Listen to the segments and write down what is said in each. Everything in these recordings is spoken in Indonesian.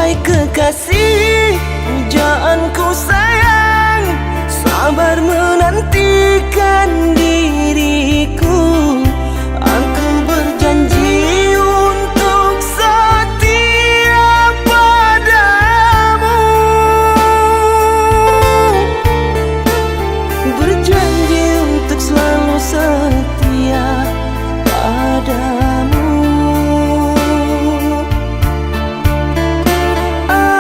Duhai kekasih, pujaanku sayang, sabar menantikan diriku. Aku berjanji untuk setia padamu, berjanji untuk selalu setia padamu.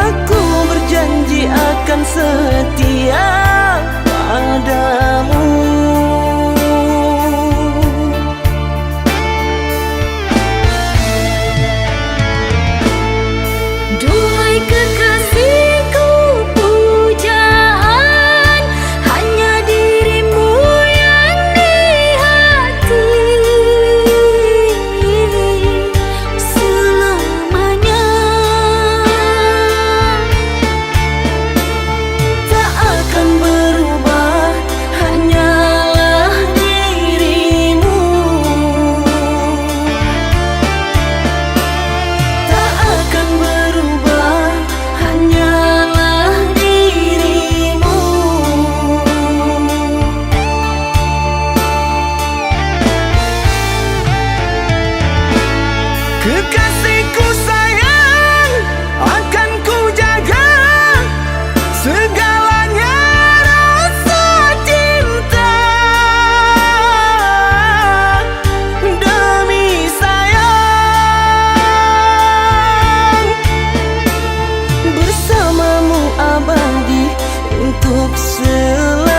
Aku berjanji akan setia padamu. Duhai kekasihku, pujaan hanya dirimu yang di hati selamanya. Tak akan berubah, hanyalah dirimu. Tak akan berubah, hanyalah dirimu. Kekasihku sayang, akan ku jaga segalanya rasa cinta. Demi sayang, bersamamu abadi untuk selamanya.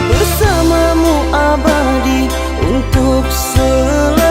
Bersamamu abadi untuk selamanya.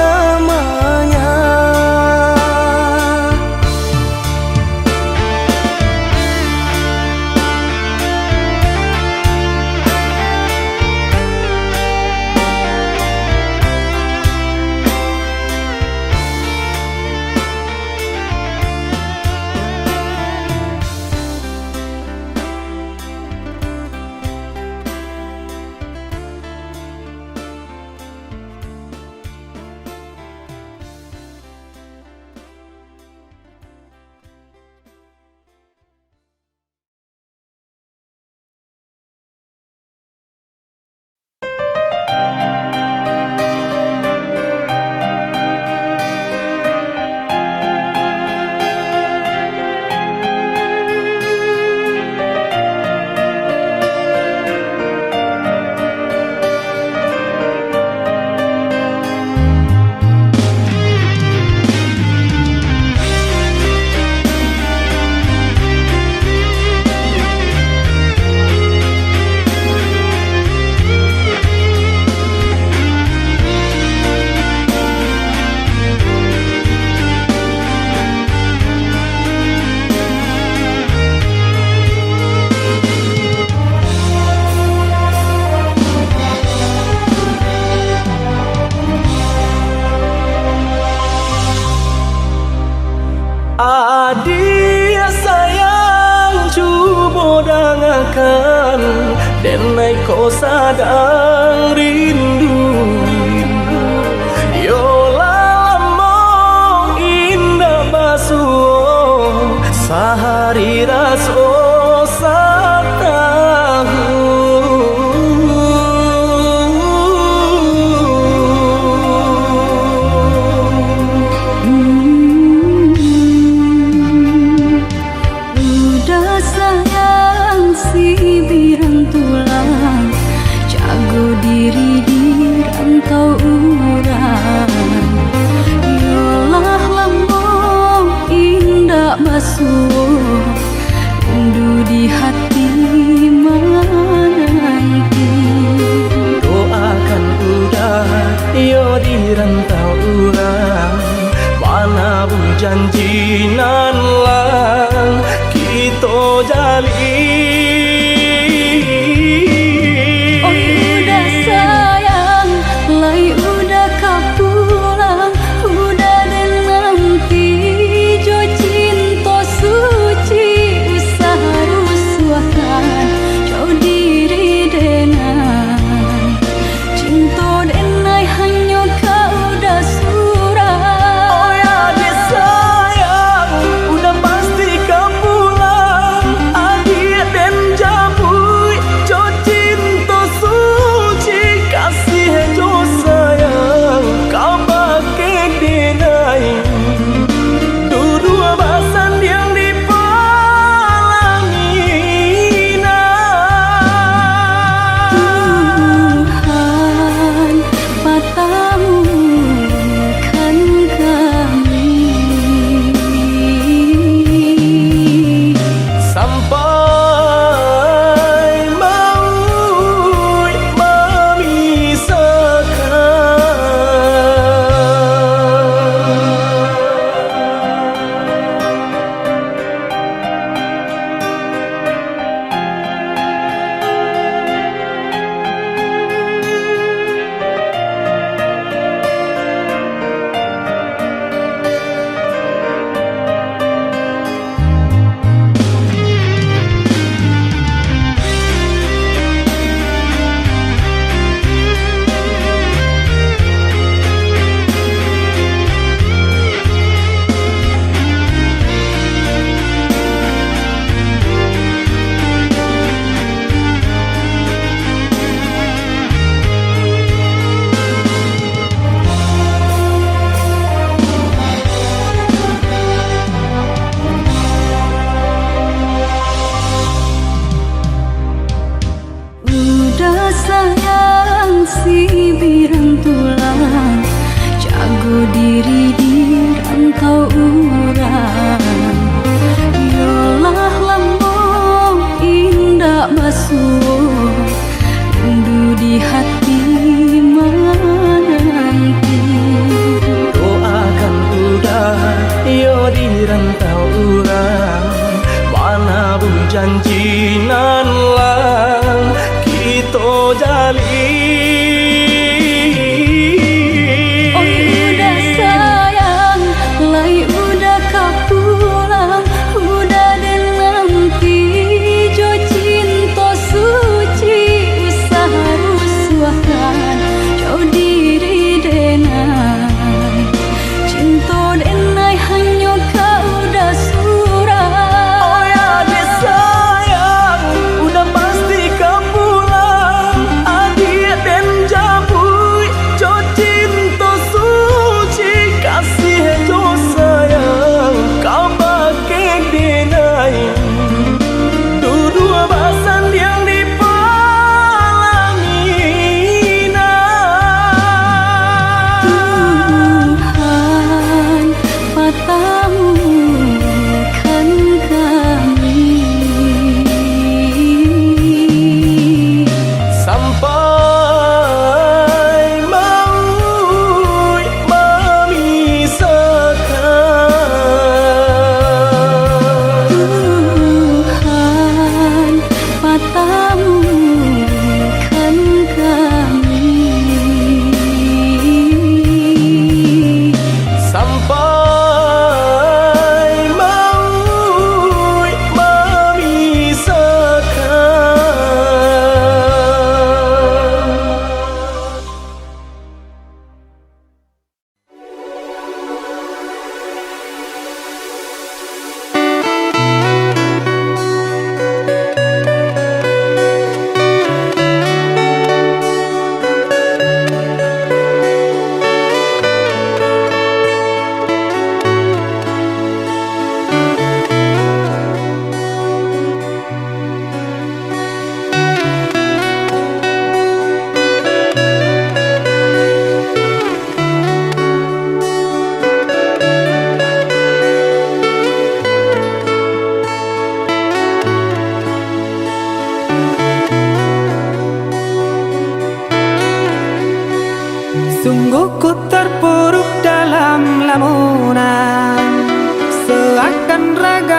Adia sayang cuba dangakan denai ko sadang rindu. Yola lamo indah basuh sehari raso satahu. Udah sayang si birang tulang, jago diri di rantau urang. Yolah lambung indah basuh, rindu di hati menanti. Doakan udah yo di rantau urang, mana bu janji nan lang kita jalin. Oh udah sayang, lai udah kau pulang, udah dan nanti jo cinta suci usaha rusuhan jauh diri denai cinta denai hanya kau dah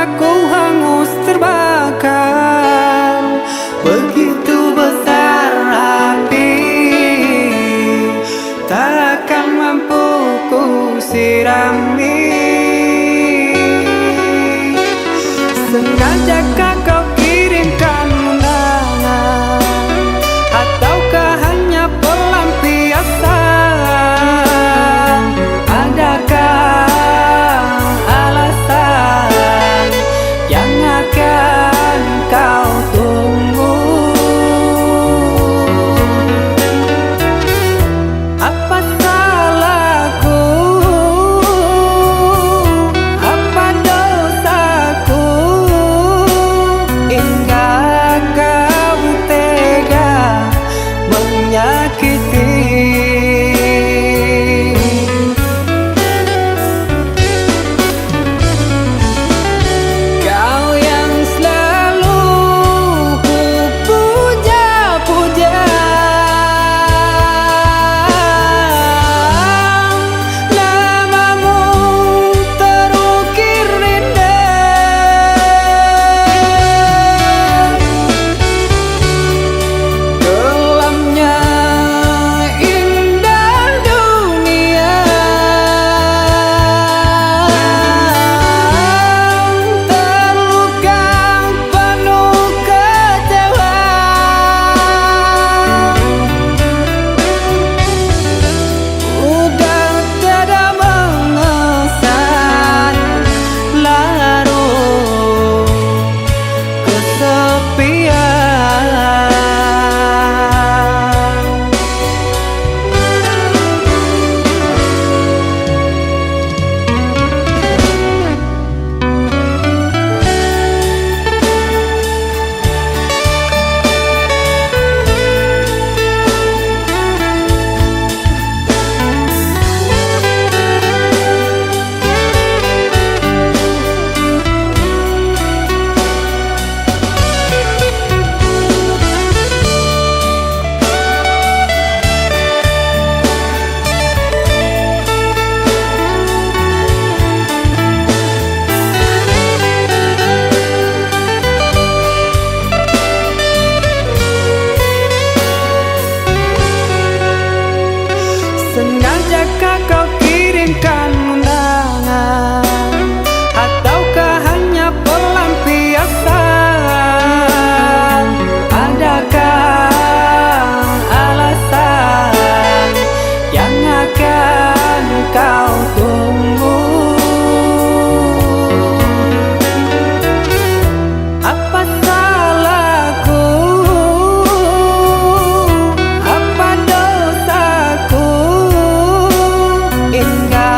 cintaku hangus terbakar. Begitu besar api, takkan mampu ku sirami. Sengajakah kau kirimkan undangan, ataukah hanya pelampiasan? Adakah alasan yang akan kau tunggu? Apa salahku? Apa dosaku? Hingga kau tega menyakiti. Kau yang selalu ku puja-puja, namamu terukir indah. Kelamnya indah dunia, terluka penuh kecewa. Udah tiada mengesan, larut kesepian. Sengajakah kau kirimkan undangan, ataukah hanya pelampiasan? Adakah alasan yang akan kau tunggu? Apa salahku? Apa dosaku? Hingga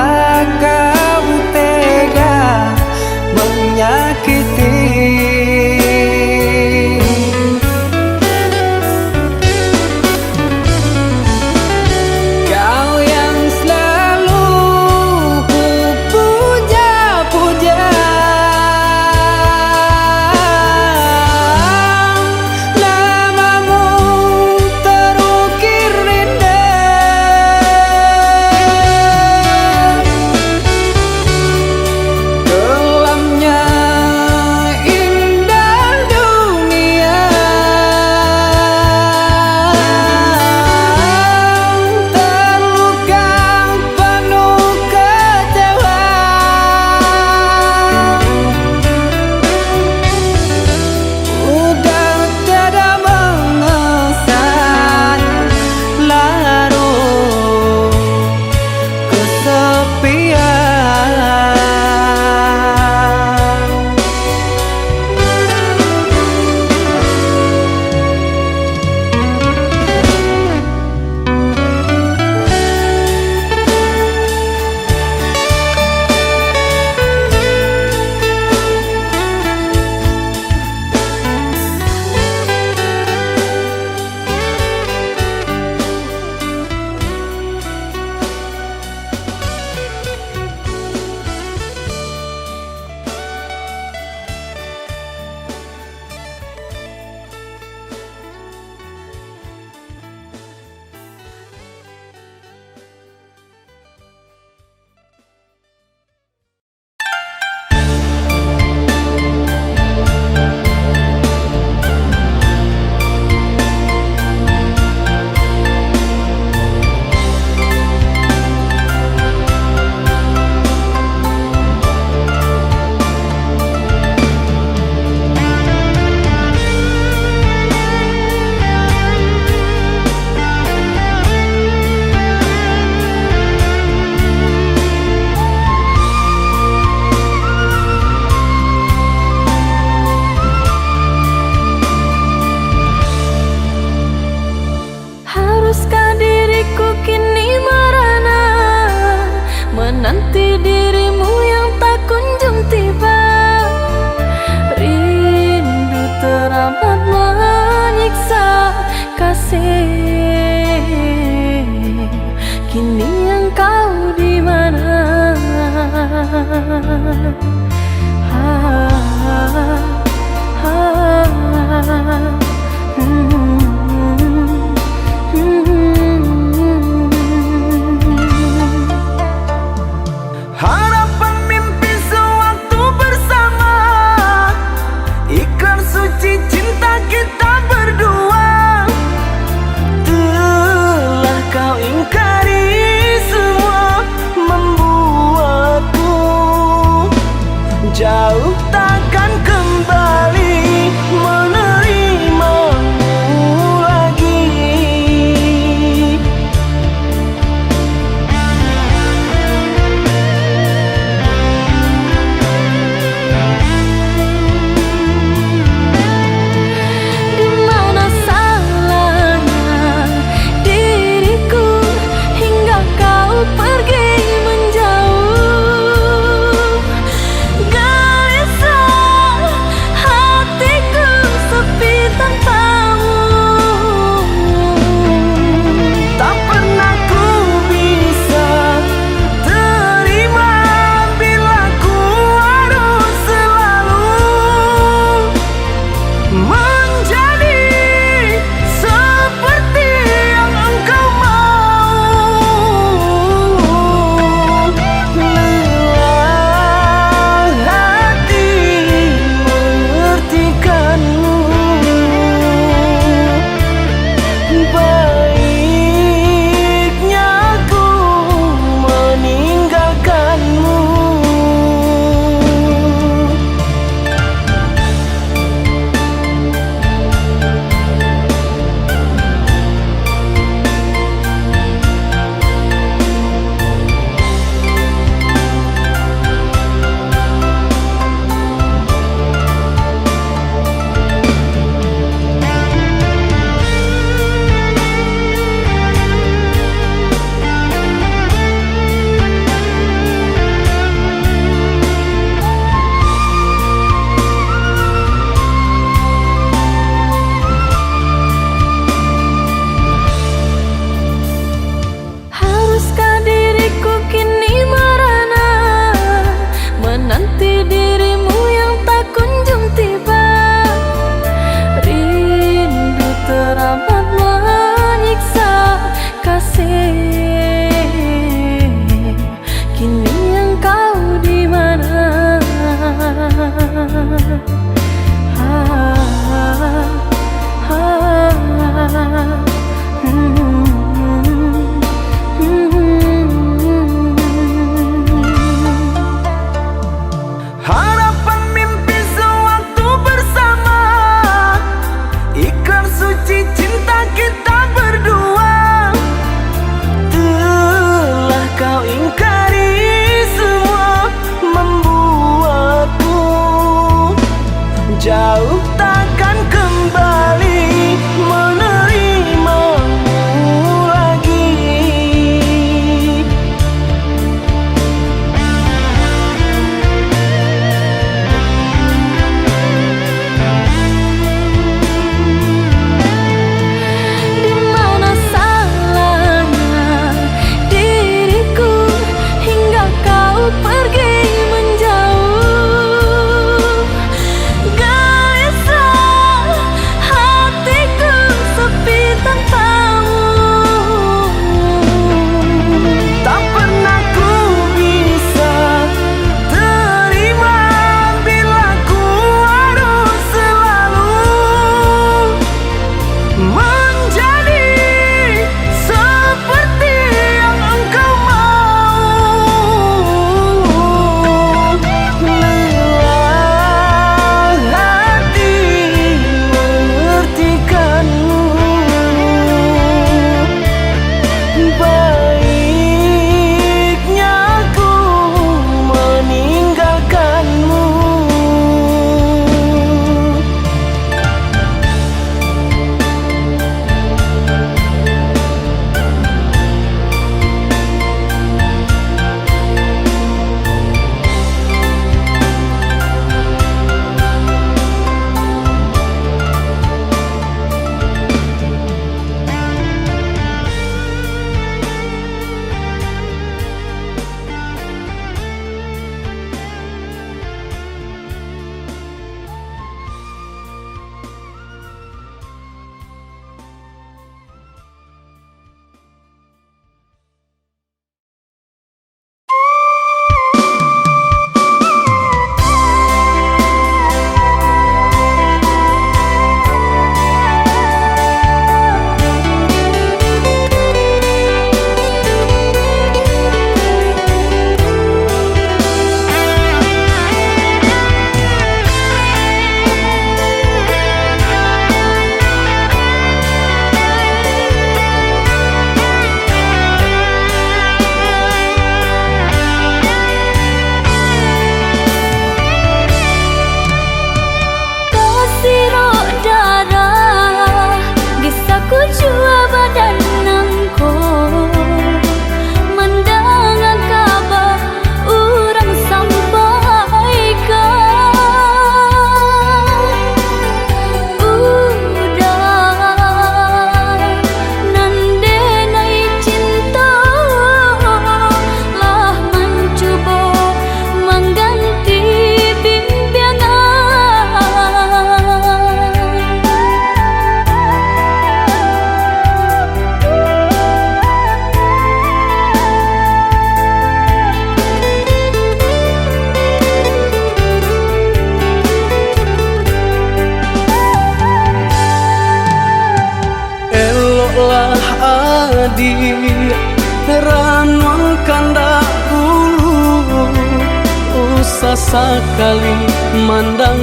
sekali mandang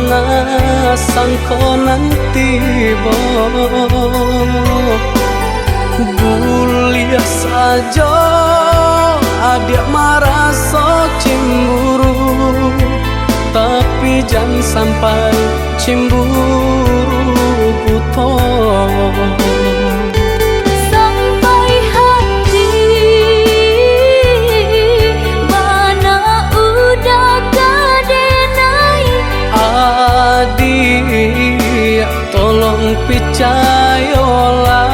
sangko nanti Gulia saja adik merasa cemburu, tapi jangan sampai cemburu buta. Sampai hati mana udah kadenai. Adik tolong percayalah,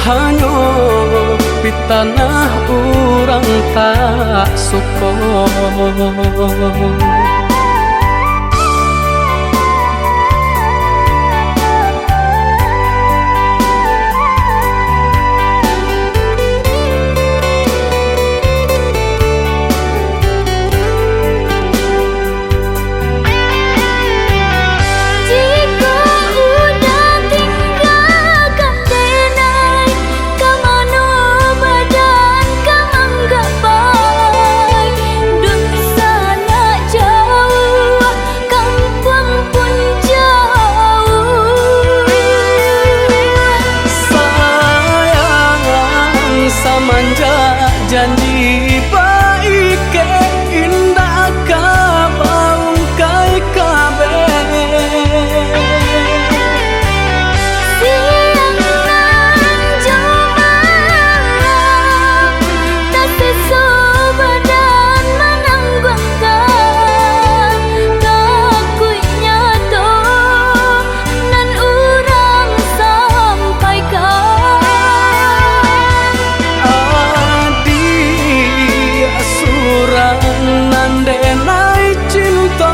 hanya di tanah orang tak suka. Janji baik ke indah kabau kai kabe. Siang nan coba tak sesubadan menanggungkan takutnya to nan urang sampaikan. Nandenai cinta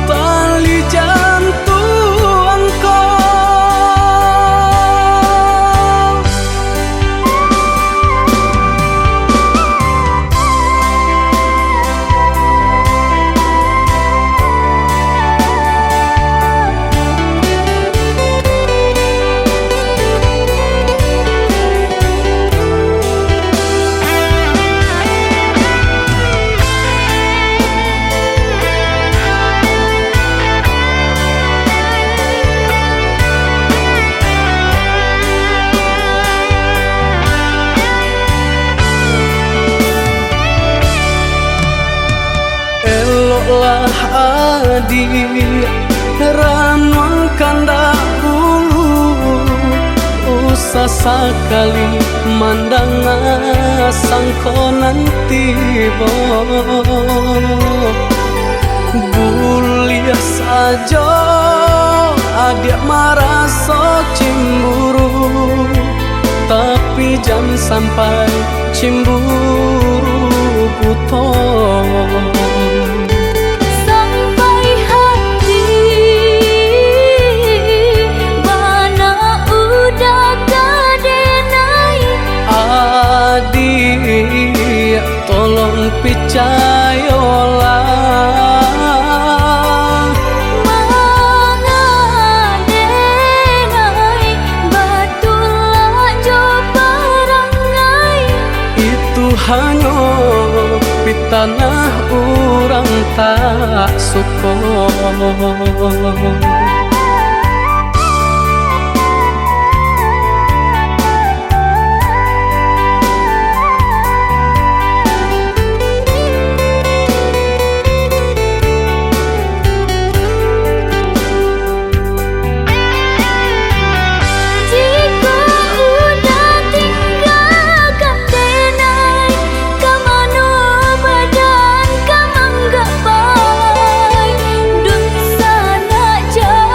tali jantungku. Eloklah adik ramuan kandak bulu, usah sekali mandang sangko nanti Gulia saja adik merasa cemburu, tapi jangan sampai cemburu buta. Sampai hati mana udah kadenai. Adik tolong percayalah, hanya di tanah orang tak suka. Jauh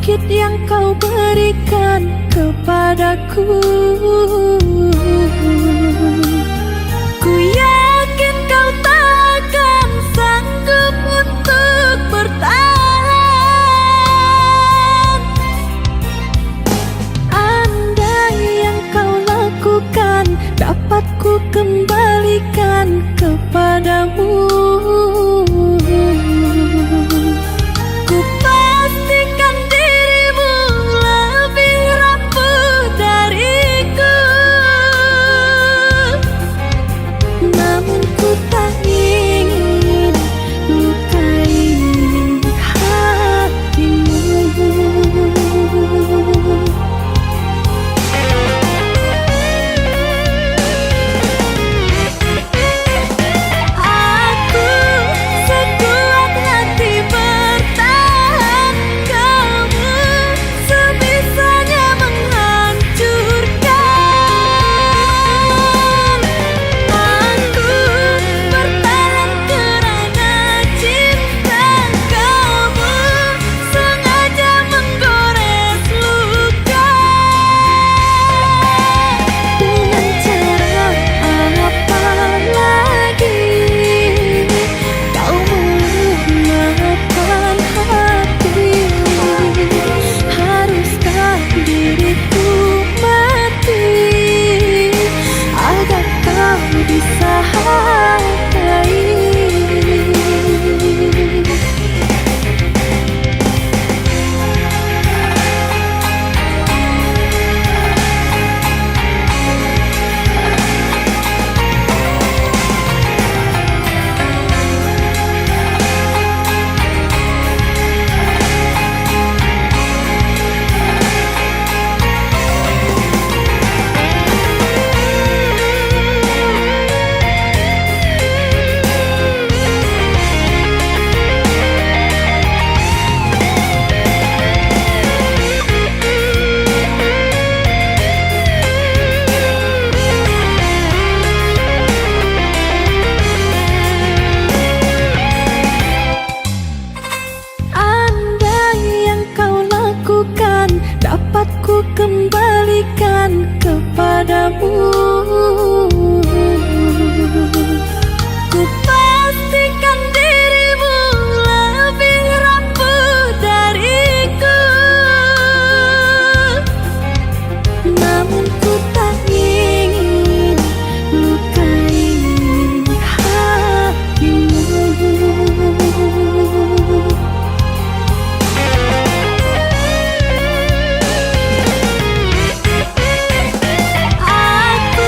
sakit yang kau berikan kepadaku. Ku yakin kau takkan sanggup untuk bertahan. Andai yang kau lakukan dapat ku kembalikan kepadamu, ku pastikan dirimu lebih rapuh dariku. Namun ku tak ingin lukai hatimu. Aku sekuat hati bertahan, kamu sebisanya menghancurkan. Aku bertahan kerana cinta, kamu sengaja menggores luka. Dengan cara apa lagi kau menggunakan hatimu? Haruskah diriku mati agar kau bisa hargai? Andai yang kau lakukan dapat ku kembalikan kepadamu, ku pastikan dirimu lebih rapuh dariku. Namun ku tak ingin lukai hatimu. Aku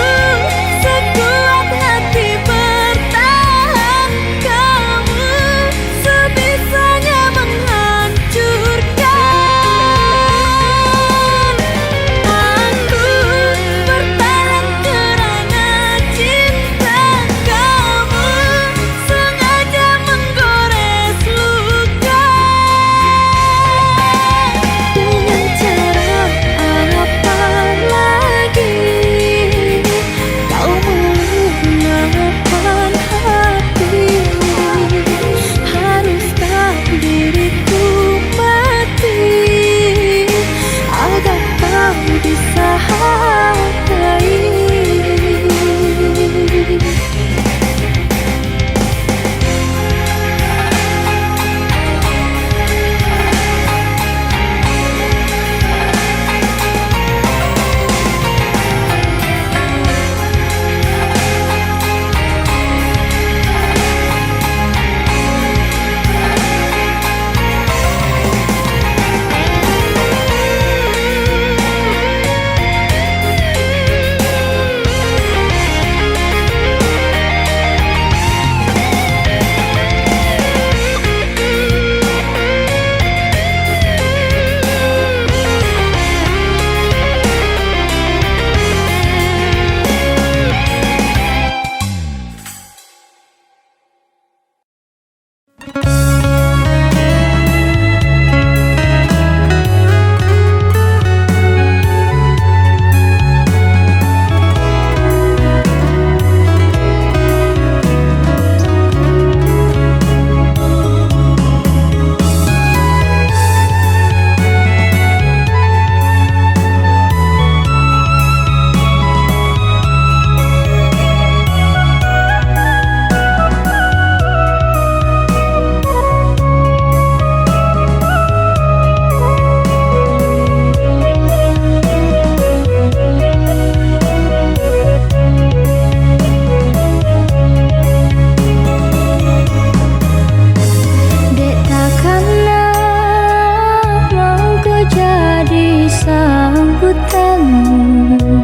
sambutanmu.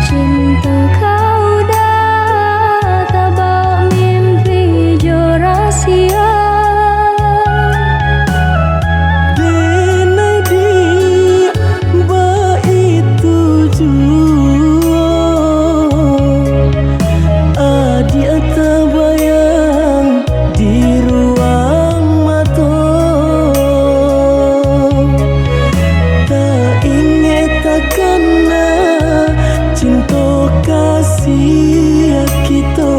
Cinta kau dah tabak mimpi jo rahasia. Denai di ba itu jua adia terbayang di ruang mata. Tak ingat takkan cinta kasih kita.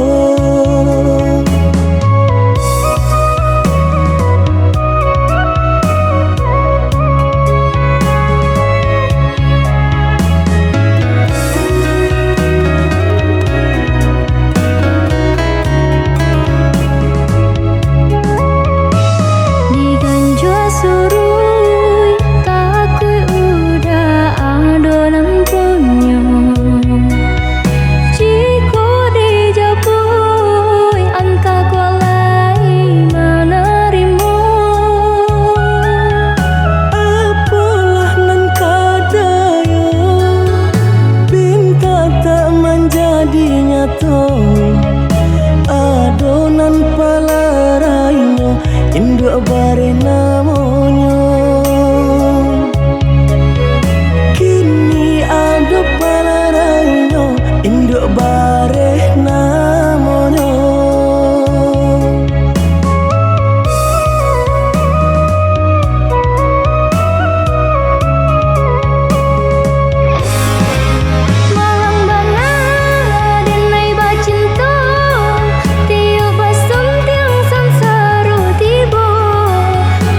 Diganjua surui takui udah adonan punya. Jika dijapui anta kualai menerima. Apalah nan kadaya pinta tak menjadi nyata. Adonan palarainya induk bare namanya. Kini ada palarainya induk bare namanya. Malang banget denai bacinta. Tiup basum tiang sansaru tiba.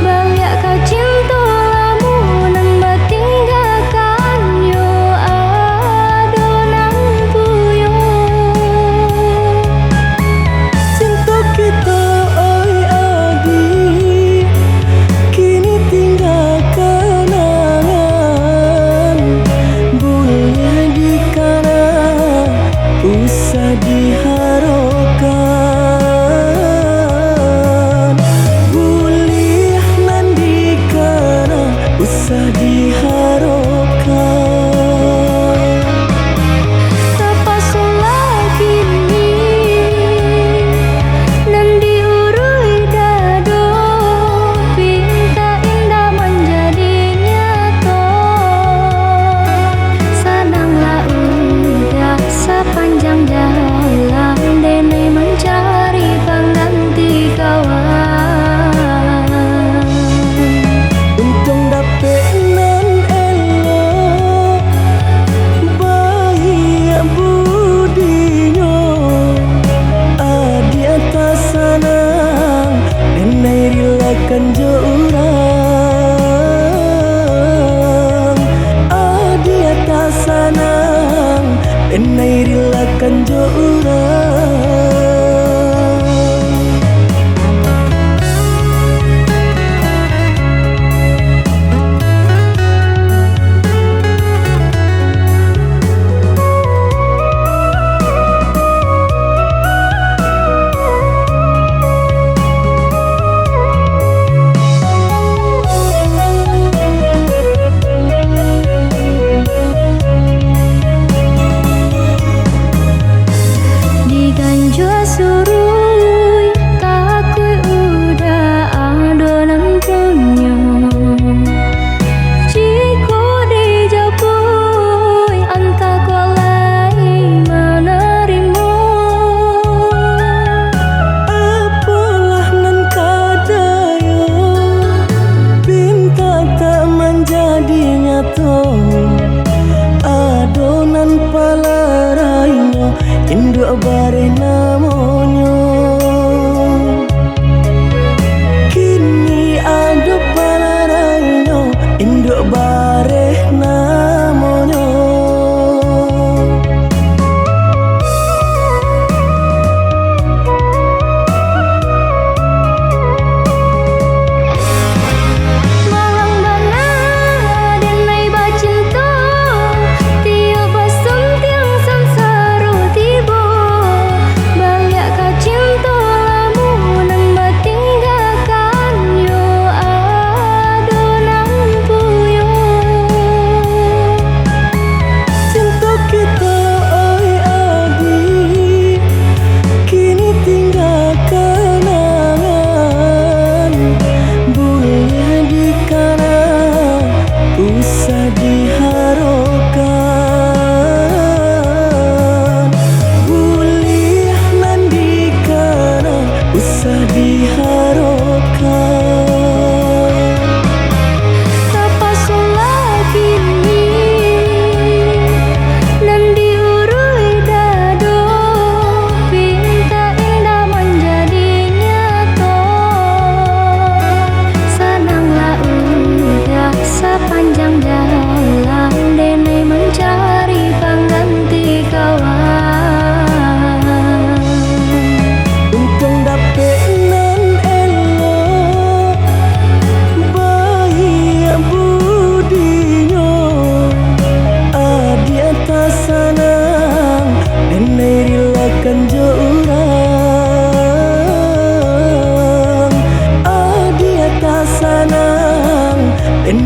Balik kau cinta lamunan batinggalkan yo adonan puyo. Cinta kita oi adi kini tinggal kenangan. Boleh dikana usah diharapkan. Boleh nan dikana usah diharapkan. Terpaksa lagi ni dan diurui dado. Pinta indah menjadi nyata. Senanglah udah sepanjang jalan denai mencari pengganti kawan. Untung dapet nan elok baik budinya. Adi atas sanang denai rilakan jo urang. Adi atas sanang denai rilakan jo urang. Diganjua surui takui udah adonan punya. Jika dijapui anta kualai menerima. Apalah nan kadaya pinta tak menjadi nyata. Adonan palarainya induk bare namanya. Kini ada palarainya induk bare namanya. Malang banget denai bacinta. Tiup basum tiang sansaru tiba.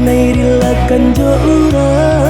denai rilakan jo urang.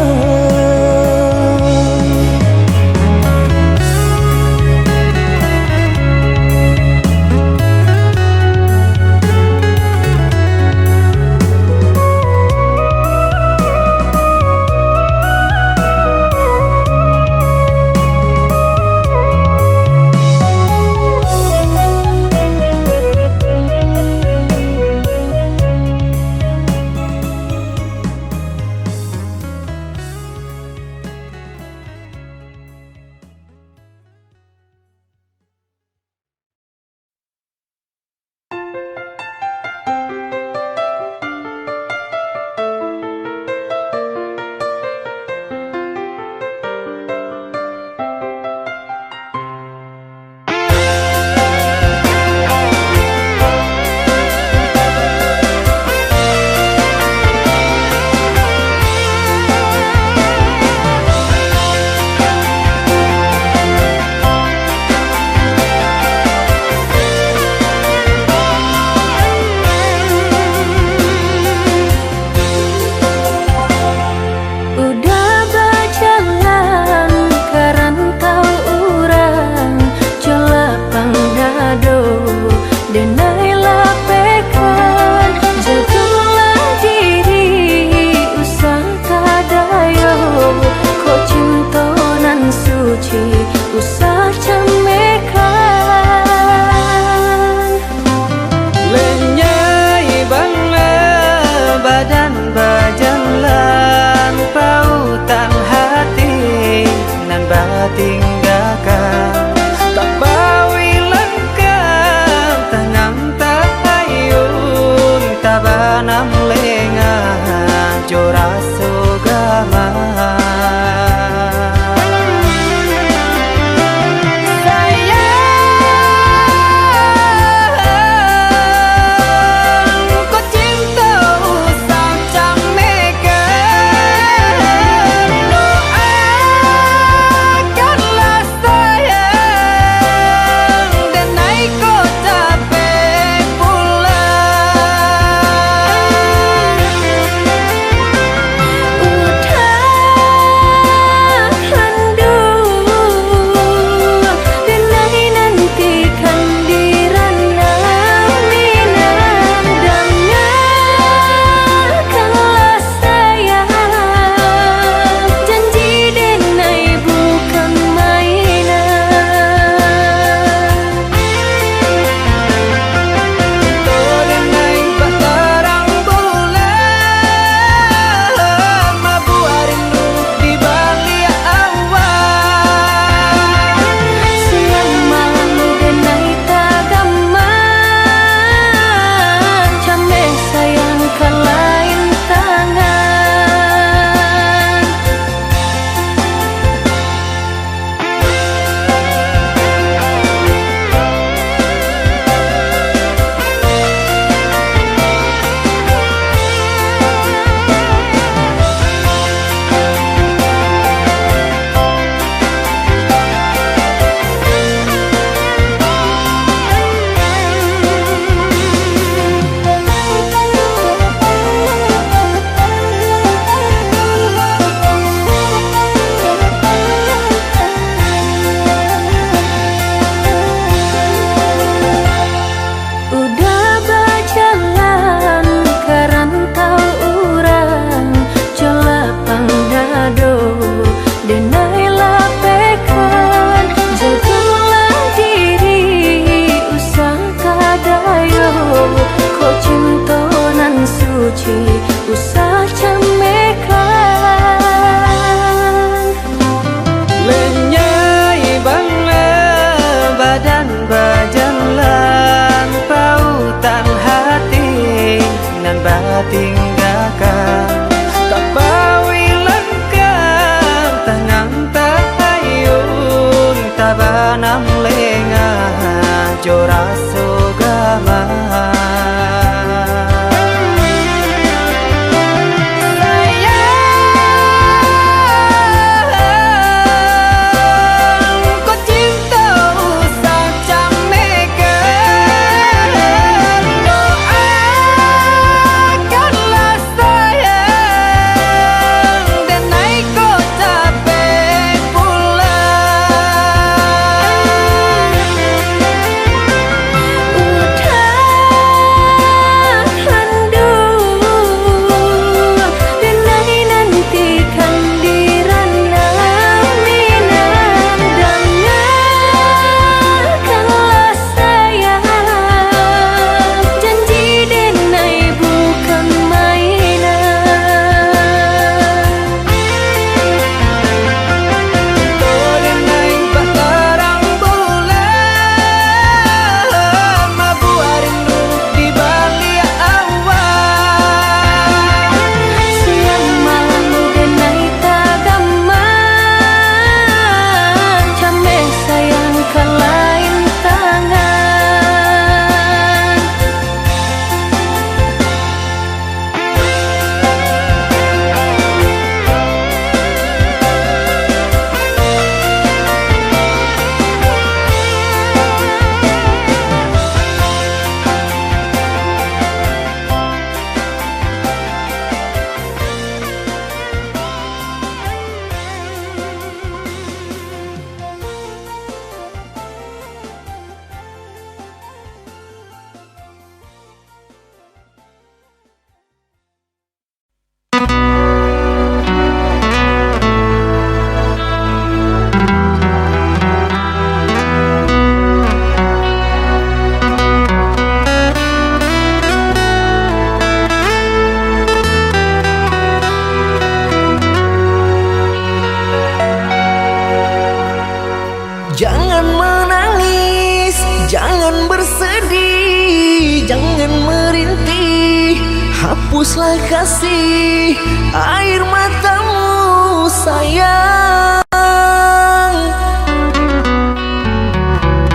hapuslah kasih air matamu sayang.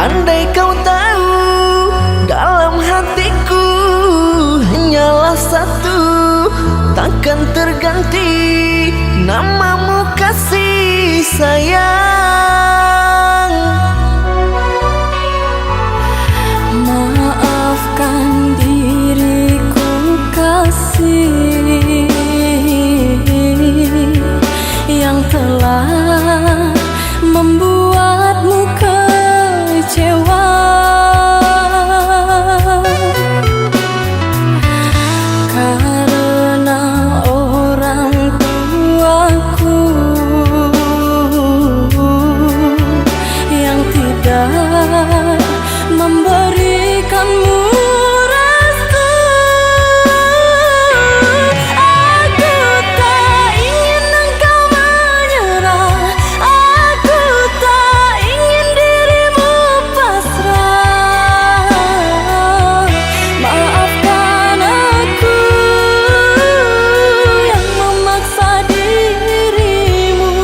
Andai kau tahu dalam hatiku hanyalah satu, takkan terganti namamu kasih sayang. Maafkan diriku kasih yang telah membuatmu kecewa. Karena orang tuaku yang tidak memberikanmu restu. Aku tak ingin engkau menyerah, aku tak ingin dirimu pasrah. Maafkan aku yang memaksa dirimu.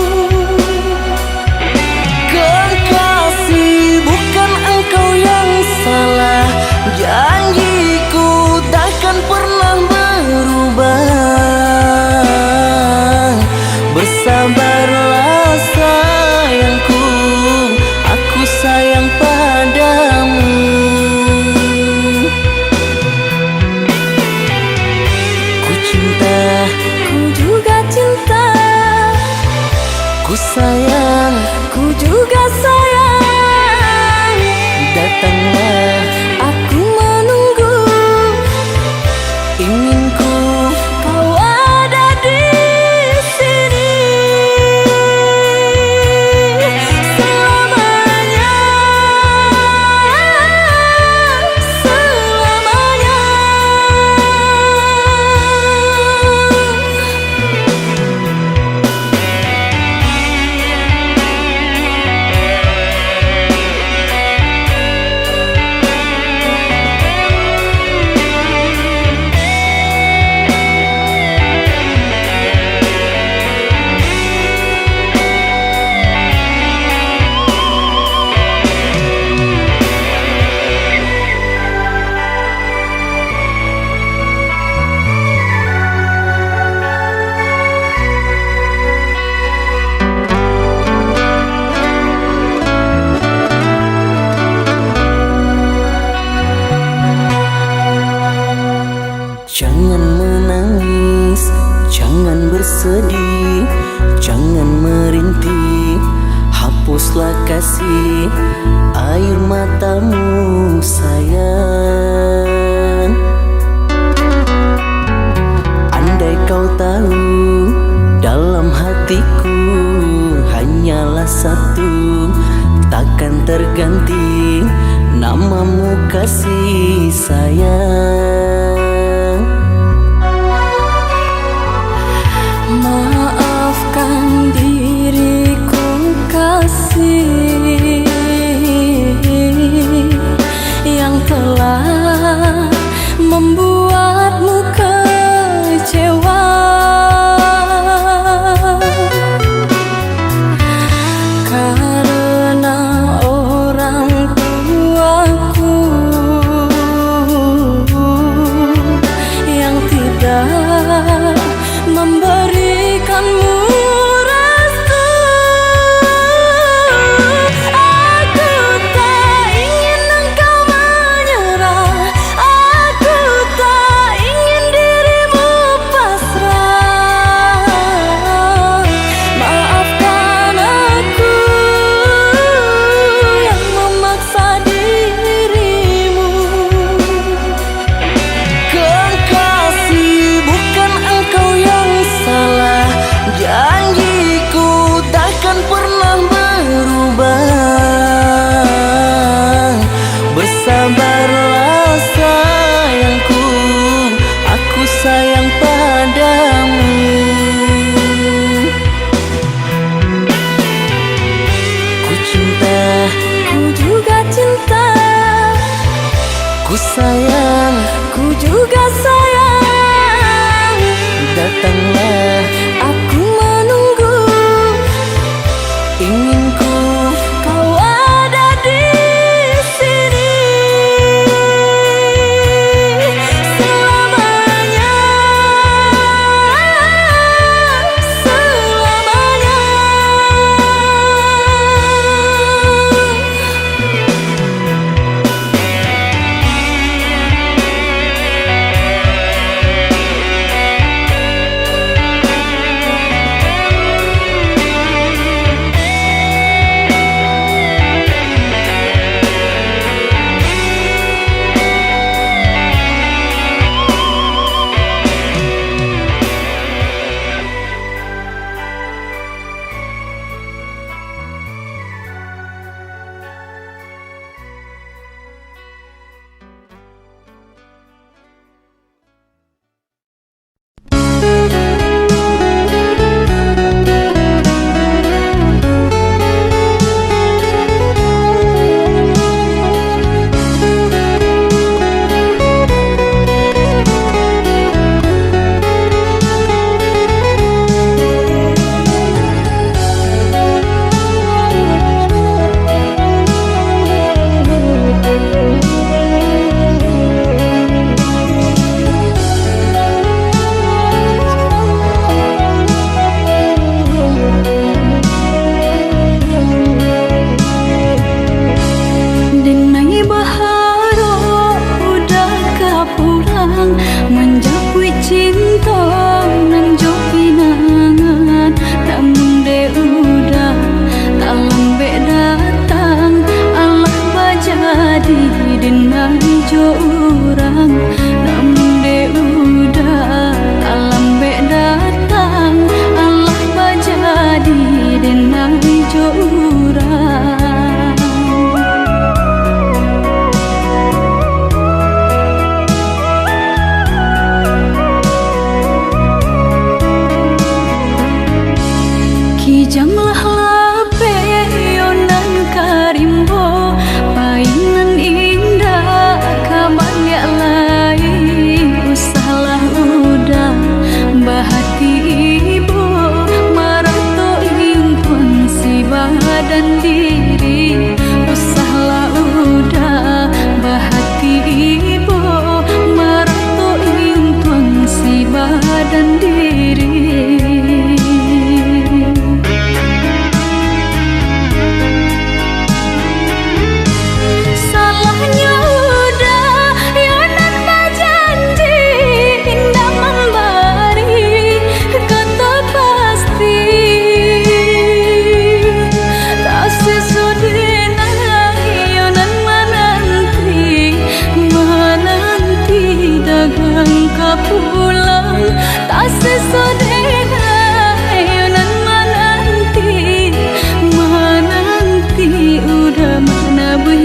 Kekasih, bukan engkau yang salah, janjiku takkan pernah berubah. Bersabarlah sayangku, aku sayang padamu. Ku cinta, Ku juga cinta, ku sayang, ku juga sayang. datanglah Aku menunggu, inginku. kau ada di sini selamanya, selamanya. Jangan menangis, jangan bersedih, jangan merintih, hapuslah kasih air matamu sayang. Andai kau tahu dalam hatiku hanyalah satu, takkan terganti namamu kasih sayang. Maafkan diriku kasih yang telah membuatmu kecewa. Karena orang tuaku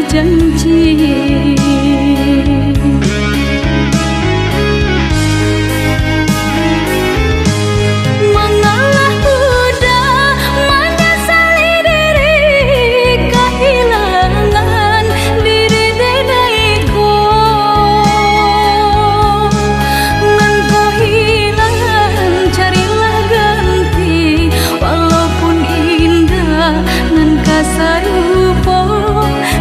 janji. Mengalah udah menyesali diri, kehilangan diri denaiku. Ngan kau hilang carilah ganti, walaupun indah nan kasarupo.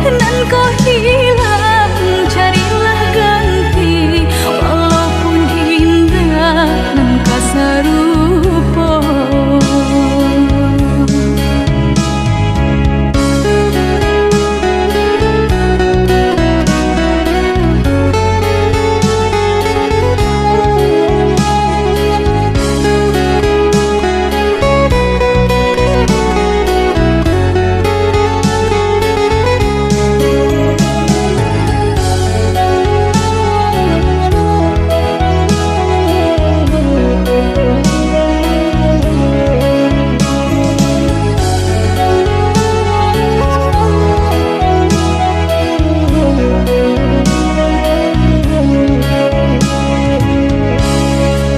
Nan kau hilang carilah ganti, walaupun indah nan kasarupo.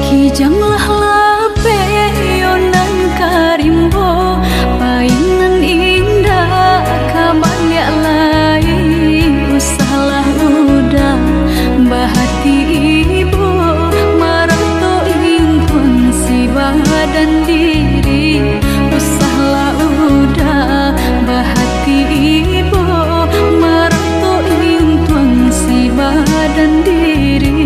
Kijanglah lape yonan karimbo, painan indah kabalya lai. Usahlah udah bahati ibu, marato impun si badan diri. Usahlah udah bahati ibu, marato impun si badan diri.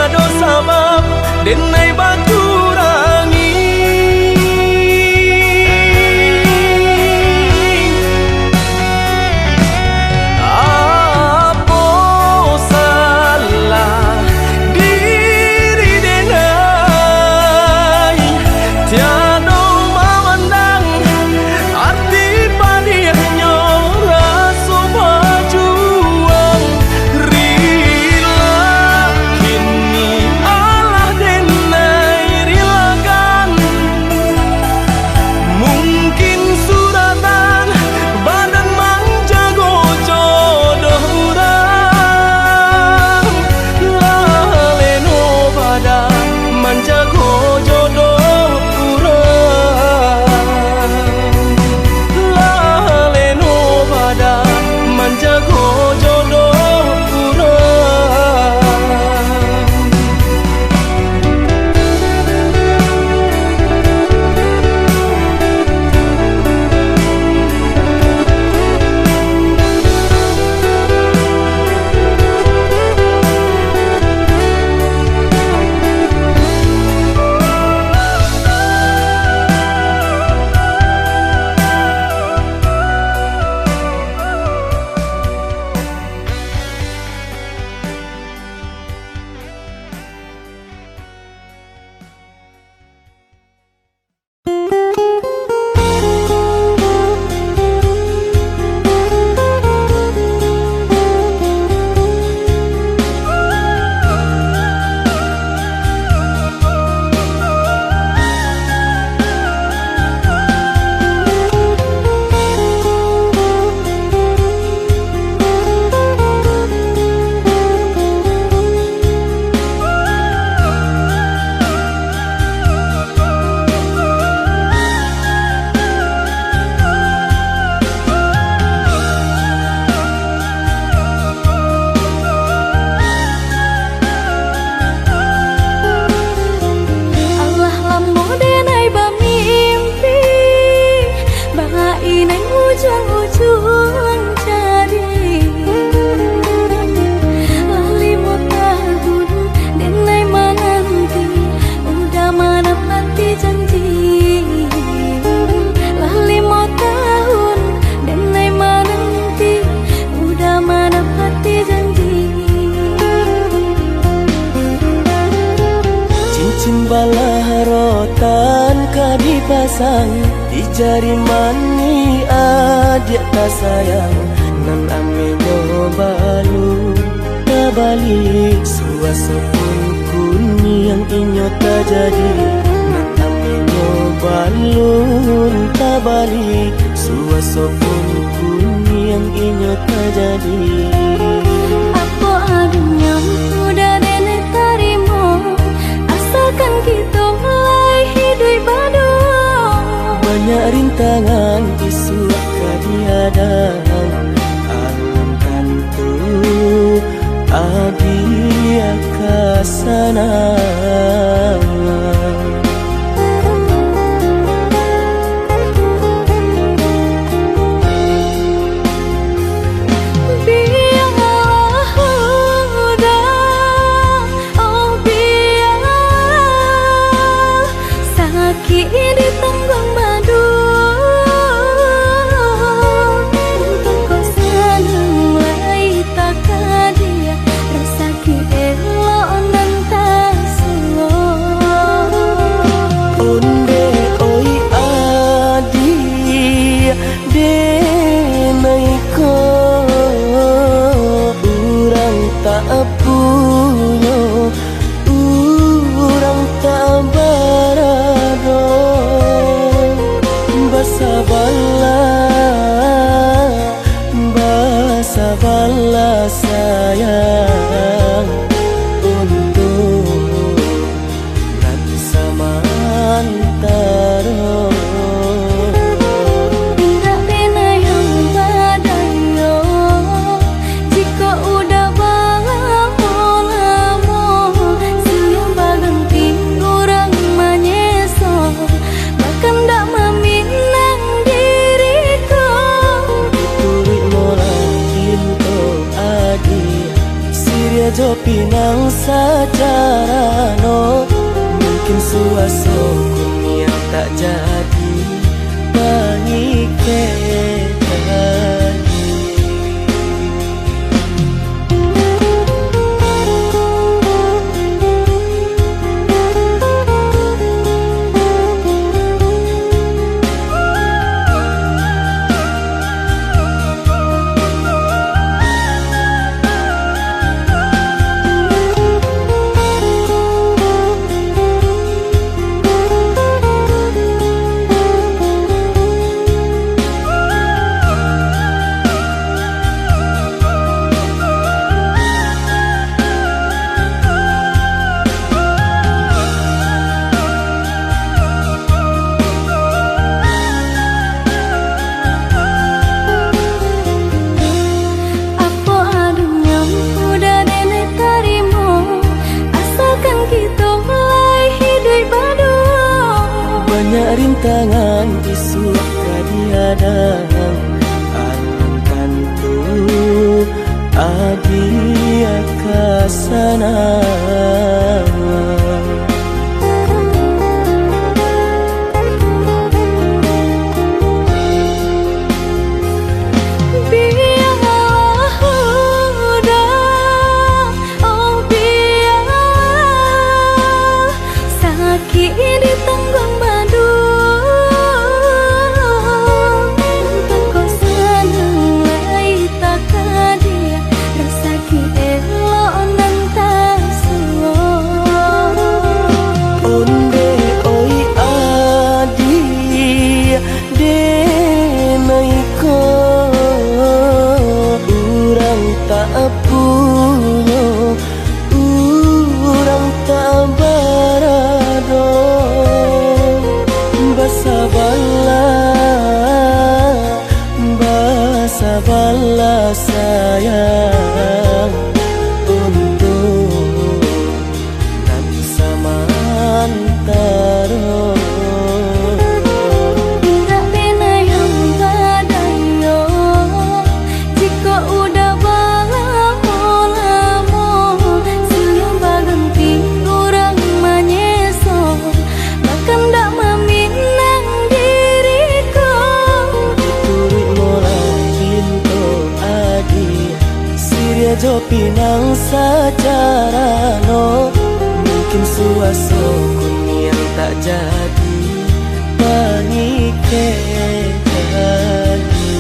tiada sabab denai baturangi. Apa salah diri denai tiada memandang arti padiahnya rasa berjuang. Rila kini Allah denai rilakan, mungkin suratan badan menjago jodoh urang. Laleno badan menjago jodoh urang. Laleno badan menjago jodoh urang. Allah lambo denai bamimpi bahai neng ujung-ujung cari lali mau tahun denai menanti udah menepati janji. Lali mau tahun denai menanti udah menepati janji. Cincin balah rotan ka dipasang di jari mani adik tak sayang. Nan amenyo balu tak balik suasa pun kuni yang inyo tak jadi. Nan amenyo balu tak balik suasa pun kuni yang inyo tak jadi. Apa adanya udah nenek tarimo, asalkan kita mulai hidup baru. Banyak rintangan isu kadiadang alam tentu adia kasana. Biarlah udah, oh biarlah sakit di tenggang madu. Untuk kau senang lai tak dia rasa elok nan tak rintangan isu kadiadang alun tantu adia kasana. Sabarlah sayang untuk nanti samantara. Tidak pernah yang badayo jika udah lamo siang baganti orang menyeso bahkan tak meminang diriku. Diturit mulai pintu adi Siria jo pinang secara no mungkin suaso yang tak jadi pengikir lagi.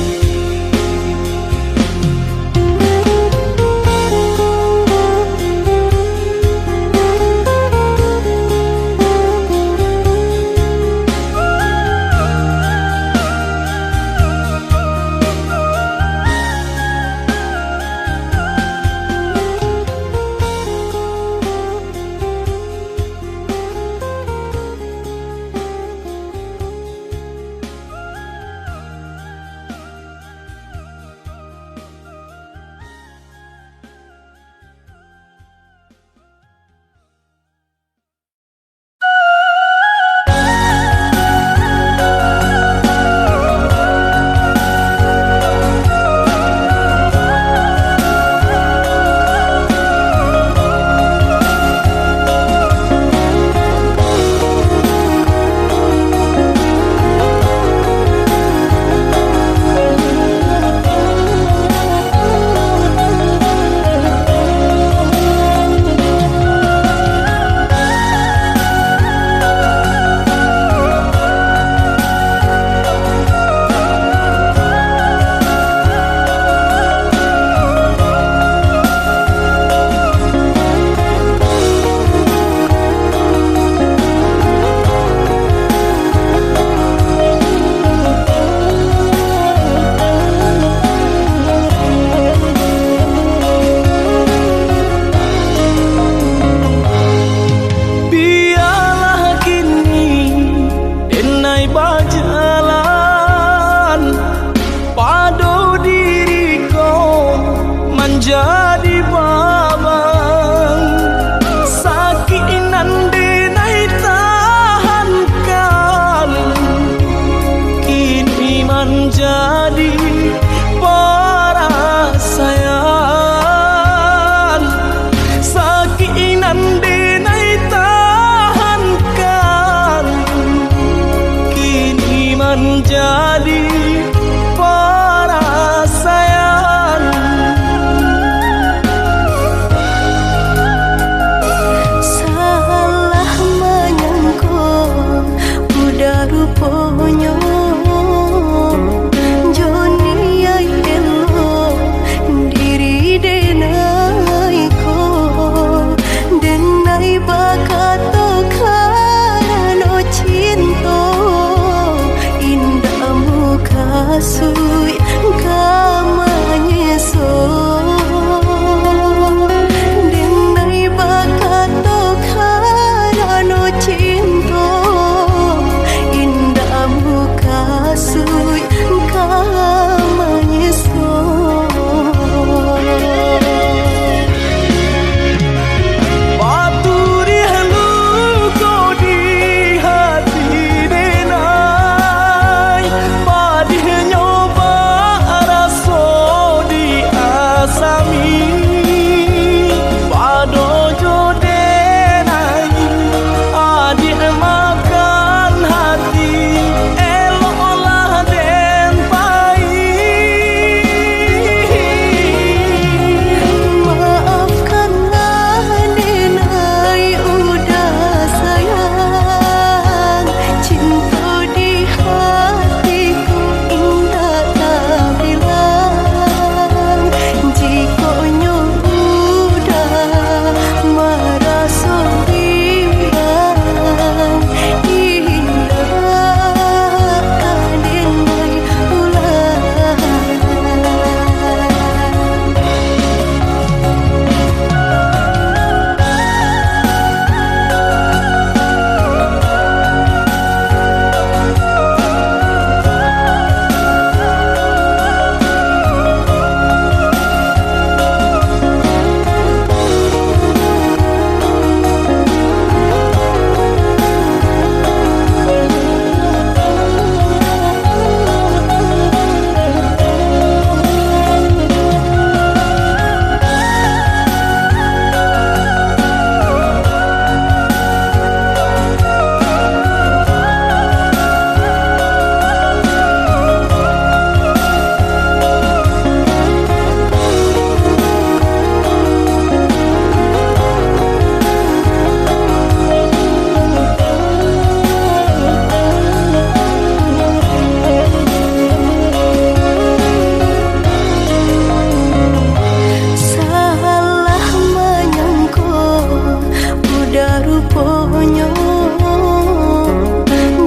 ponyo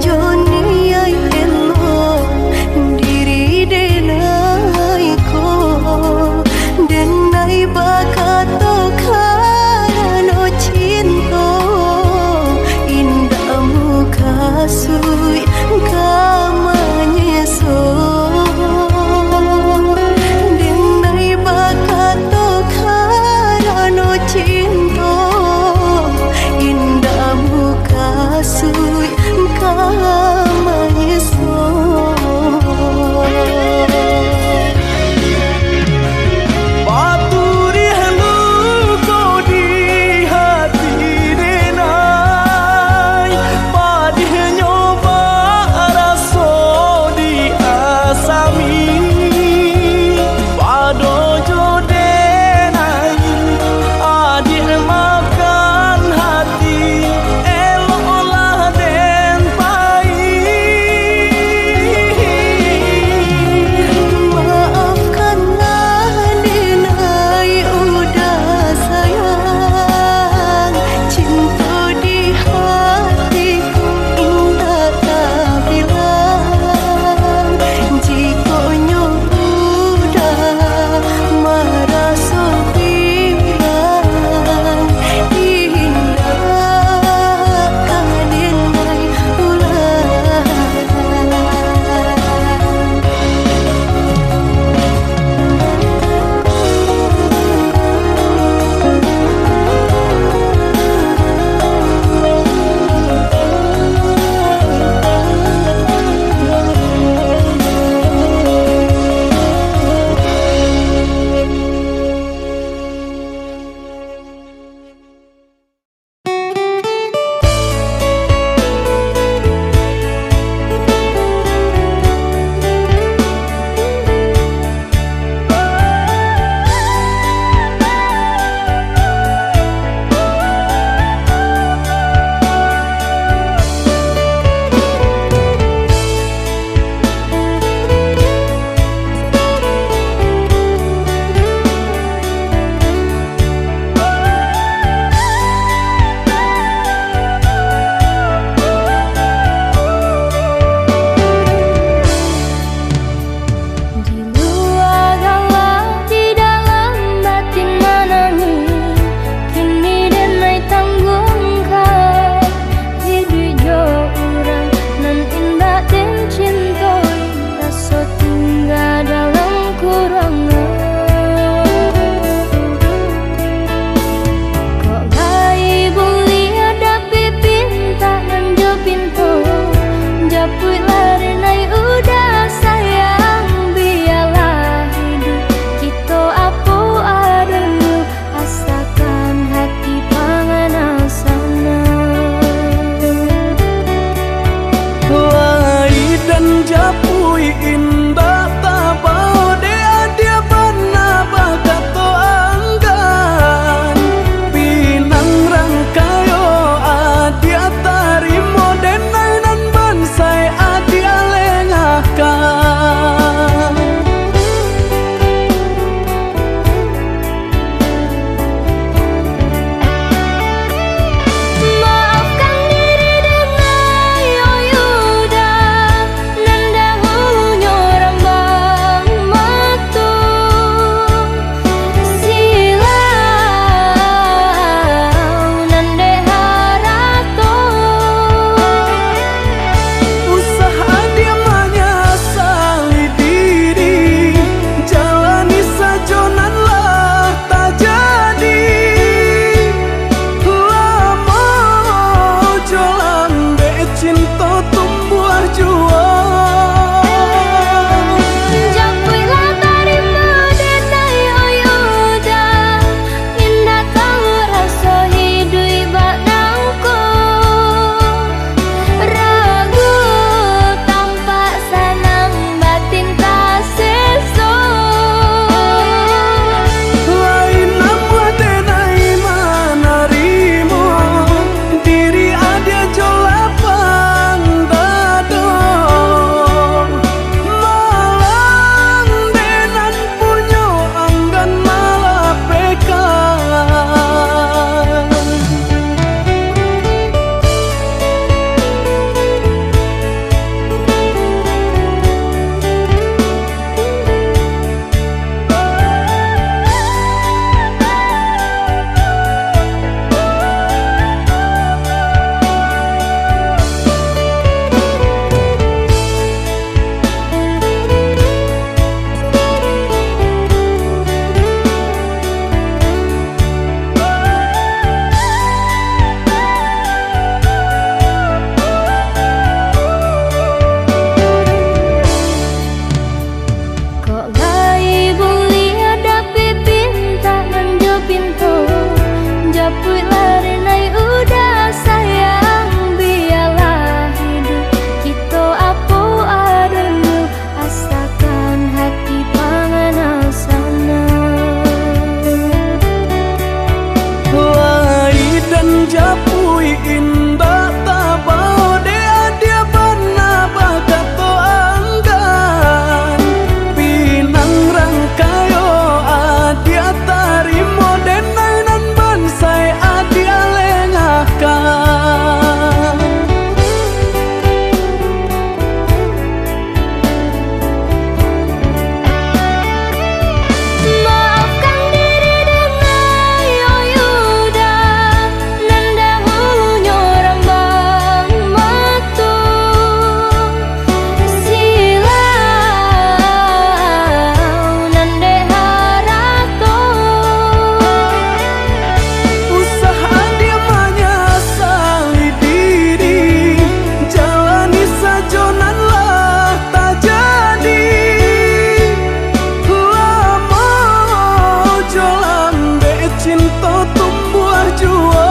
Joni ay elo diri denai ko denai bakato karano cinta indahmu kasui kamanyeso denai bakato karano cinta indahmu kasui kamanyeso Paturi helu kau di hati denai Padih nyoba raso di asami Pado jo denai adik makan hati Elok olah den pai Maafkanlah denai udah sayang Cinta di hatiku indah tak bilang Jika udah marah so bilang Indah kan denai ulang Di luar galah, di dalam batin menangis Kini denai tanggungkan Hidup jo urang nan indah dan cinta Rasa tinggal dalam kurangan Kok gai boleh hadapi pinta dan jo pintu Japui lari nai udah sayang Biarlah hidup kita apa adanya Asakan hati pangan sana Lai dan japui indah tabau dia dia bana bakato anggan Pinang rangkayo adia tarimo denai nan bansai adia lengakan Maafkan diri denai oyuda Nan dahulu indah tabau dia bana bakato anggan pinang rangkayo adia tarimo denainan bansai adia lengahkan. Maafkan diri dengan yoyuda nandahu nyorang bang matu silau nande harato Usaha dia menyesali diri jalani sajonan lah tak jadi lama jolam be cinta tumbuh jual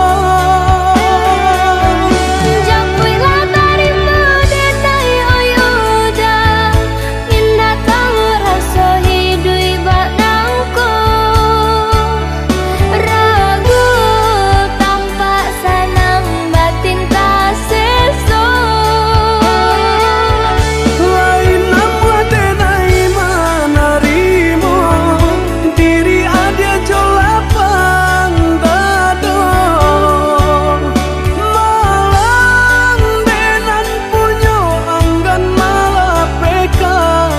Japuilah tarima denai oyuda indah tahu rasa hidui baknangku ragu tampak sanang batin tak seso lain nama denai manarimo diri adia jolapang dado malang denan punyo anggan malah pekan.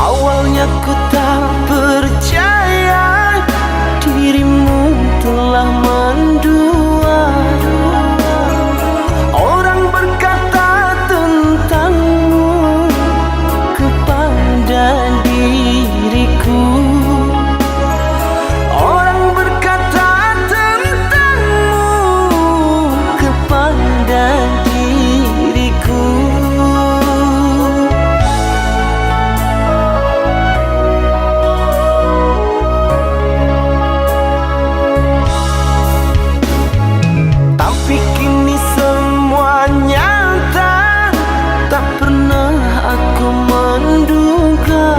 Awalnya ku tak percaya dirimu telah mendua. Orang berkata tentangmu kepada diriku. Orang berkata tentangmu kepada diriku. Tapi kini semua nyata, tak pernah aku menduga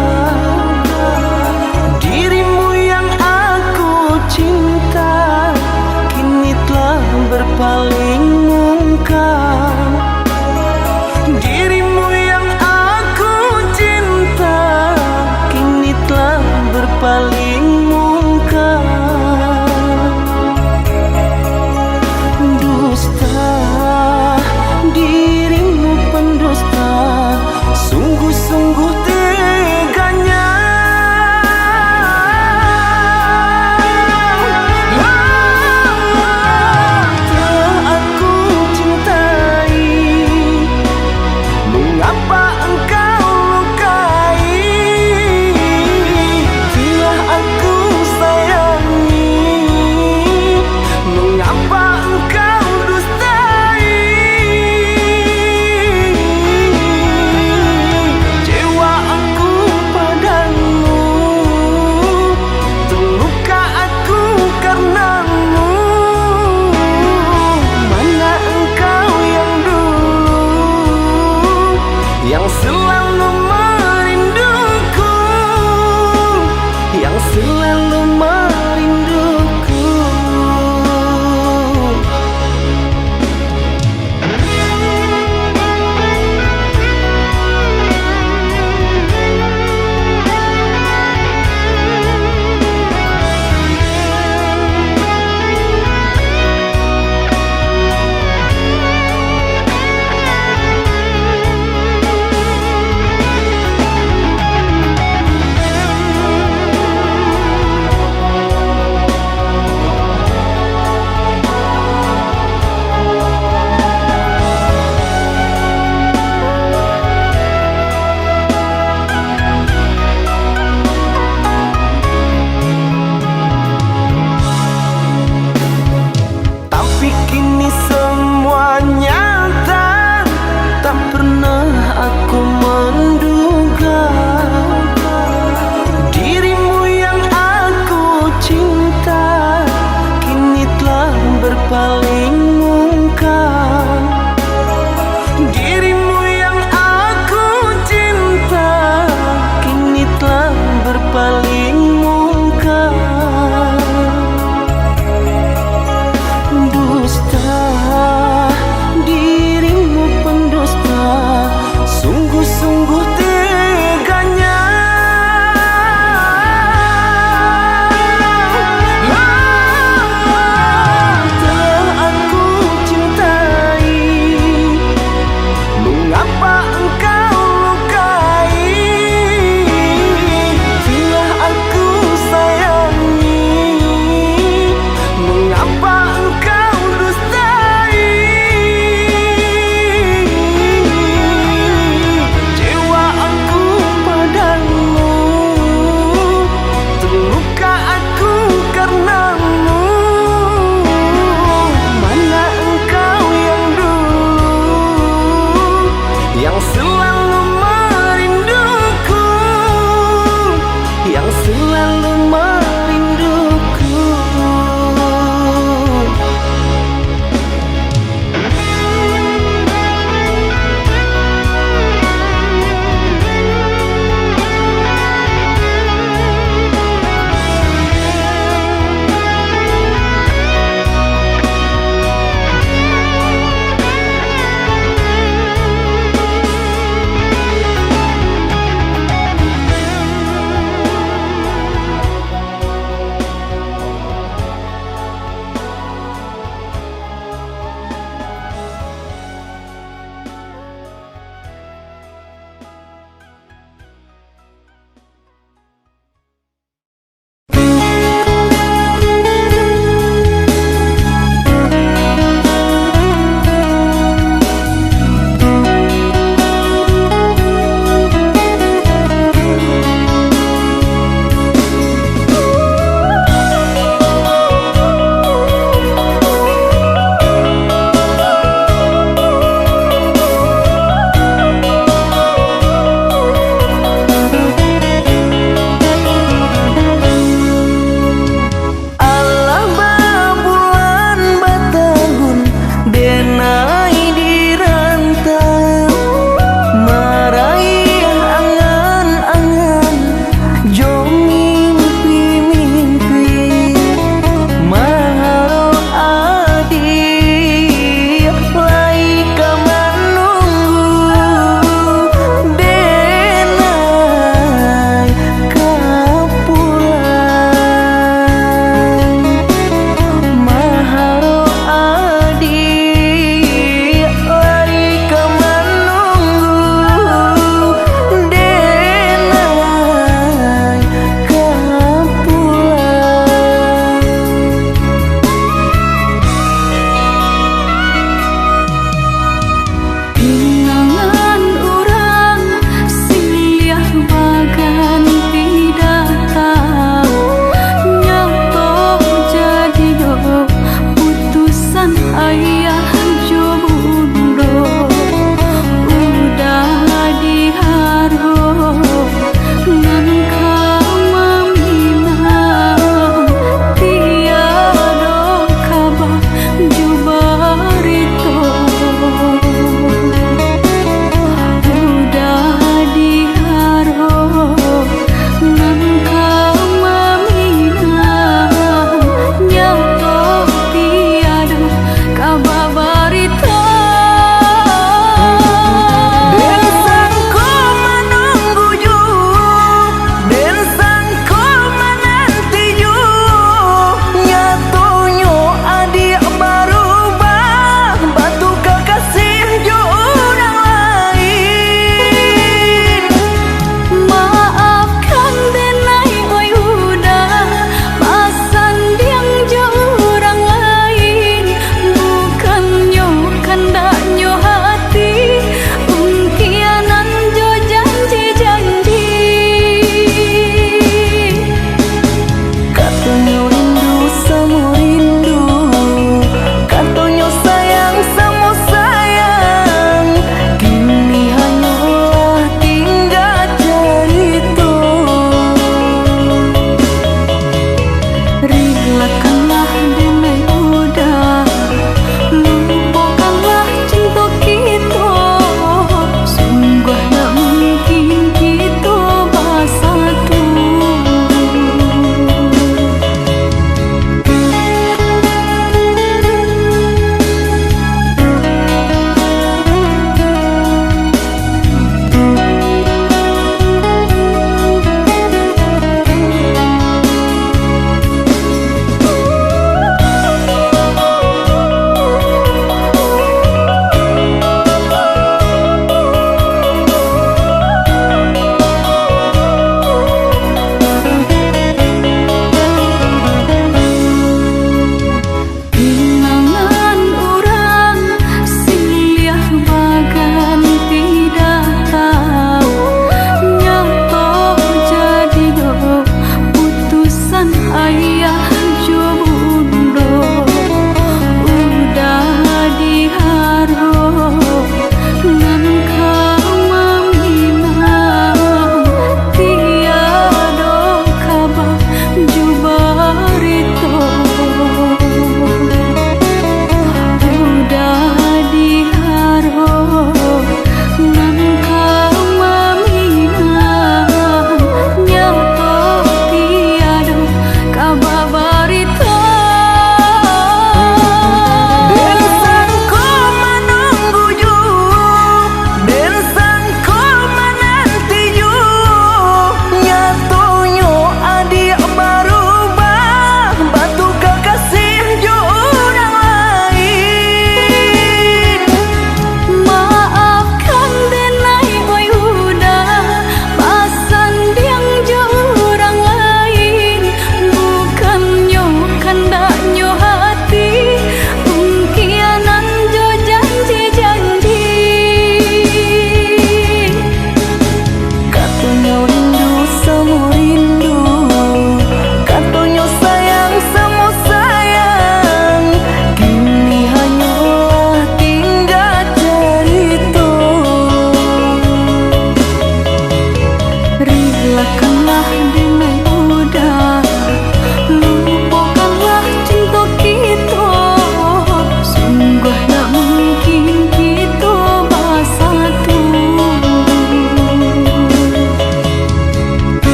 dirimu yang aku cinta kini telah berpaling muka. Dirimu yang aku cinta kini telah berpaling muka. Dusta, dirimu pendusta, sungguh-sungguh teganya. Tak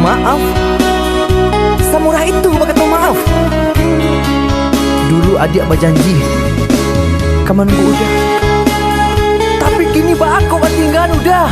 maaf. Samurah itu bakal maaf. Dulu adik berjanji kamu nunggu udah, tapi kini aku tinggal udah.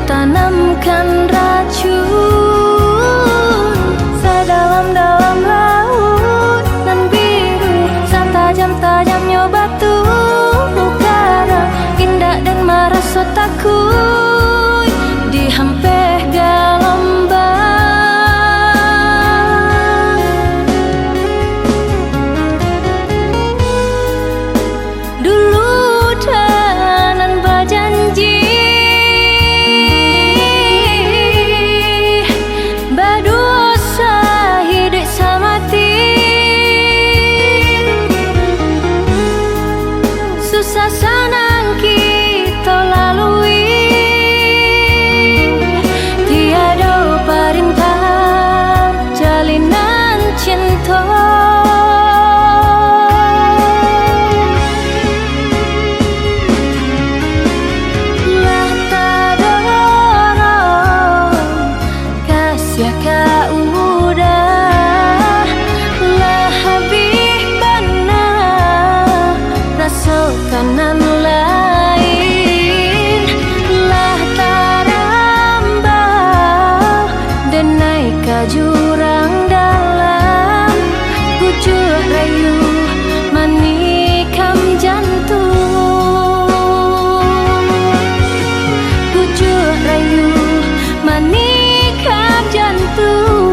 Tanamkan racun sedalam-dalam laut nan biru, setajam-tajamnya batu karang, indah dan merasa takut dihampir gelombang. Dulu tanan berjanji senang kita lalui, tiada perintah jalinan cinta. Lah tak dorong kasih kau udah, lah habis benar rasa kanan lain, lah tarambah dan naik ke jurang dalam, pucuk rayu menikam jantung, pucuk rayu menikam jantung.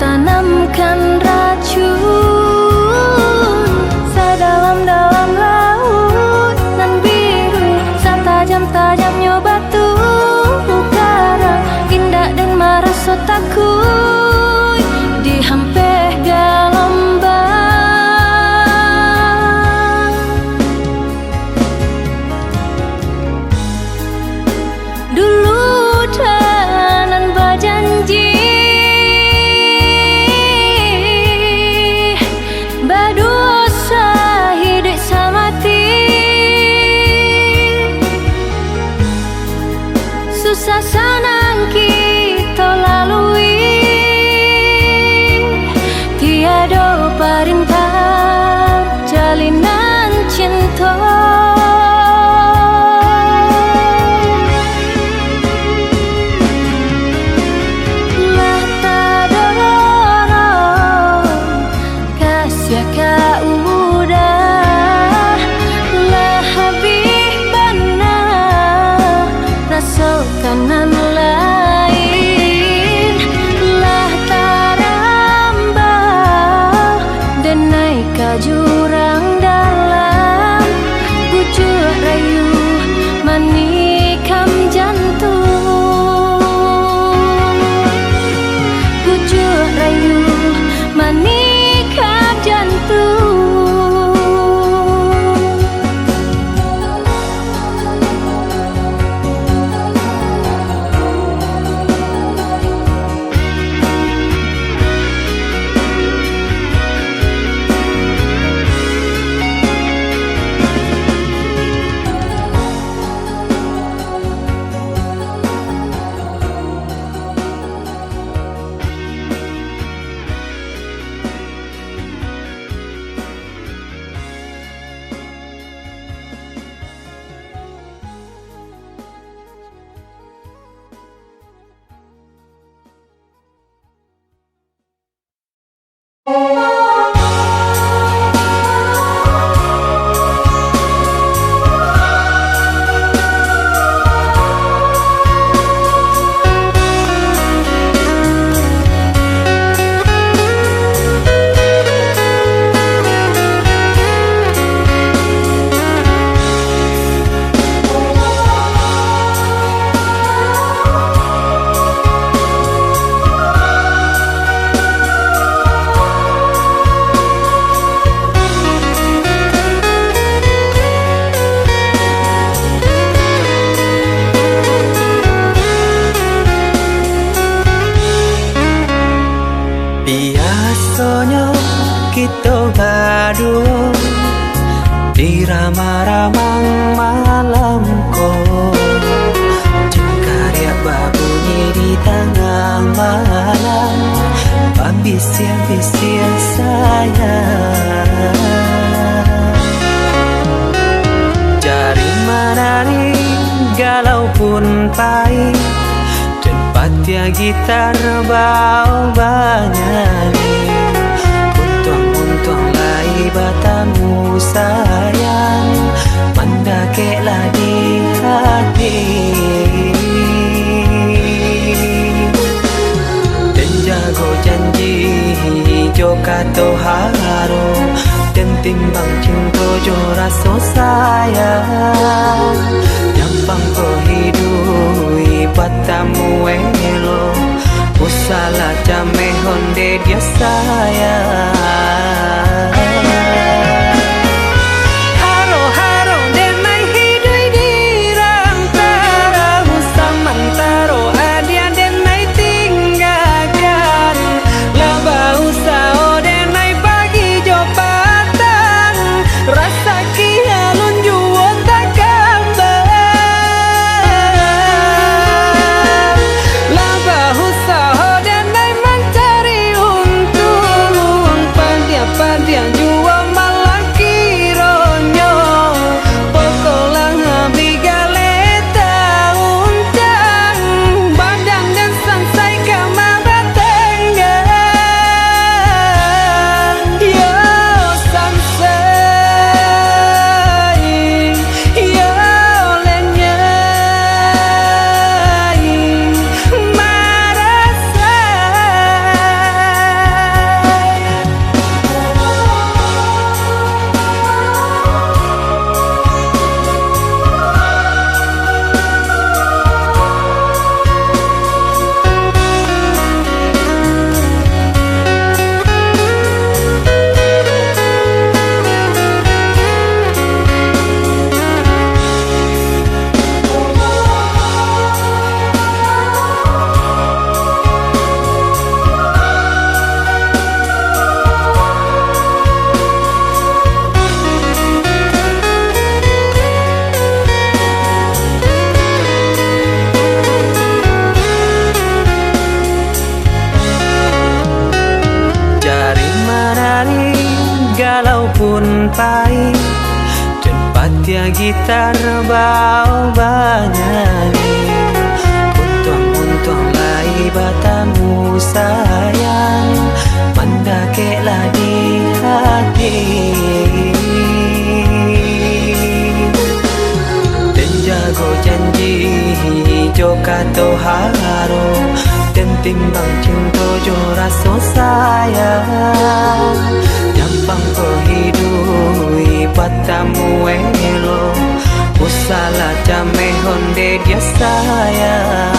Tanamkan racun sedalam-dalam laut nan biru, setajam-tajamnya batu karang, indah dan merasa takut dihampir gelombang. Dulu tanan berjanji susah senang kita lalui, tiada perintah Biasanya kita berdua di ramah-ramah malam kau, jengkarya babunyi di tengah malam, pembisian-bisian sayang. Jari menari galau pun pahit, tempat ya gitar bau banyani, untung lai batamu sayang, mandakeklah di hati. Dan jago janji joka to haro, dan timbang cinta jo rasa sayang, nyampang ko hidui batamu elo, usala jame honde dia sayang. Haro haro denai hidui di rantara, usamantaro adia denai tinggalkan, laba usao denai pagi jo patang, rasa kialun juo tak gambar, laba usao denai mencari untung, pandia juo malah kironyo, pokolang bigaleta uncang, badang dan sansai kamara tenggang, yo sansai, yo lenyai, marasai. Jari menari galau pun pahit, tempat ya gitar bau banyani, untung lai batamu sayang, mandakeklah di hati. Dan jago janji joka to haro, dan timbang cinta jo rasa sayang, nyampang ko hidui batamu elo, usala jame honde dia sayang.